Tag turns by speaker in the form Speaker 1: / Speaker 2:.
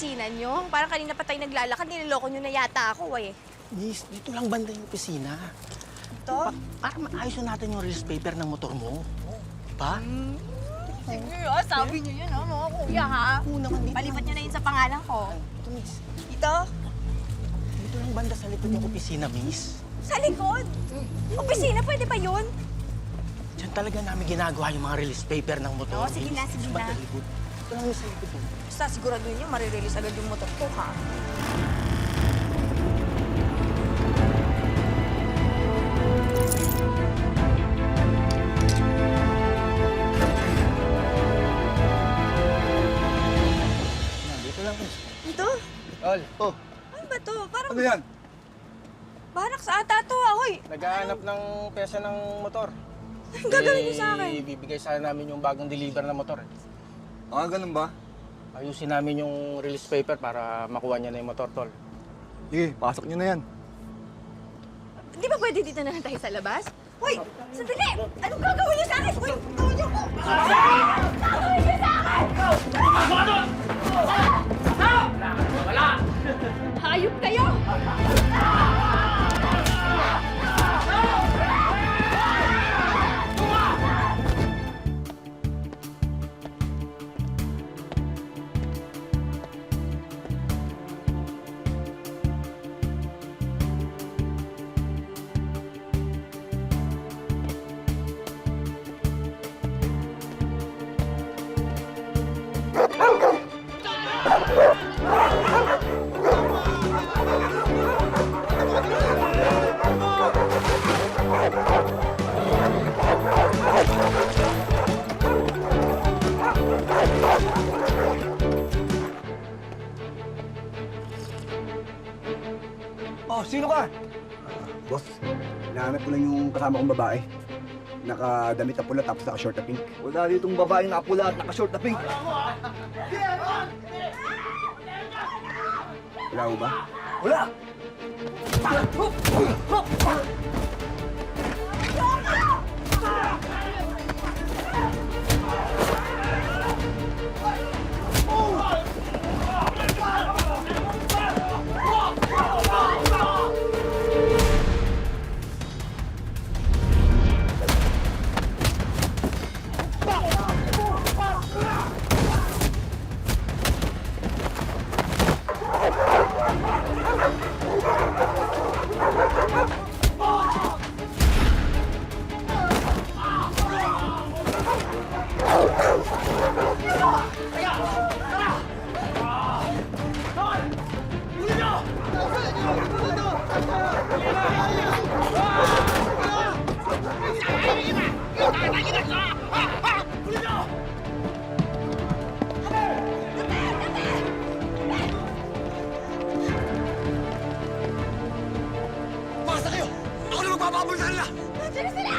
Speaker 1: opisina nyo. Parang kanina pa tayo naglalakad, niloloko nyo na yata ako eh.
Speaker 2: Miss, dito lang banda yung opisina.
Speaker 1: Ito?
Speaker 2: Para maayos na natin yung release paper ng motor mo. Diba?
Speaker 1: Sige sabi nyo yun mga kuya ha.
Speaker 2: Oo naman, dito
Speaker 1: Palipat
Speaker 2: lang.
Speaker 1: nyo na yun sa pangalan ko.
Speaker 2: Ito, miss.
Speaker 1: Ito?
Speaker 2: Dito lang banda sa likod yung opisina, miss.
Speaker 1: Sa likod? Opisina, pwede ba yun?
Speaker 2: Diyan talaga namin ginagawa yung mga release paper ng motor.
Speaker 1: Oo, sige
Speaker 2: miss.
Speaker 1: na, sige
Speaker 2: Sa banda
Speaker 1: na.
Speaker 2: likod. Ito lang yung sa likod.
Speaker 1: Basta siguraduhin nyo, marirelease agad yung motor ko ha.
Speaker 2: Dito lang, miss.
Speaker 1: Ito?
Speaker 3: Tol,
Speaker 2: Oh,
Speaker 1: Ano ba to? Parang
Speaker 3: ano yan?
Speaker 1: barak sa ata to ah. Hoy,
Speaker 3: Naghahanap ng pyesa ng motor.
Speaker 1: ang gagawin nyo sa akin?
Speaker 3: Bibigay sana namin yung bagong deliver na motor.
Speaker 4: Ah, ganun ba?
Speaker 3: Ayusin namin yung release paper para makuha niya na yung motor, Tol.
Speaker 4: Sige, pasok nyo na yan.
Speaker 1: Di ba pwede dito na lang tayo sa labas? Hoy, sandali! Anong gagawin niyo sa akin? Hoy, gagawin niyo ko! Gagawin niyo sa akin! Hayop kayo!
Speaker 4: Oh, sino ka?
Speaker 5: Boss, hinahanap ko lang yung kasama kong babae. Nakadamit na pula tapos naka-short na pink.
Speaker 4: Wala ditong babae na pula at naka-short na pink.
Speaker 5: Wala mo ba?
Speaker 4: Wala! Basta kayo! Ako na magpapakabul sa kanila!
Speaker 1: Sino sila?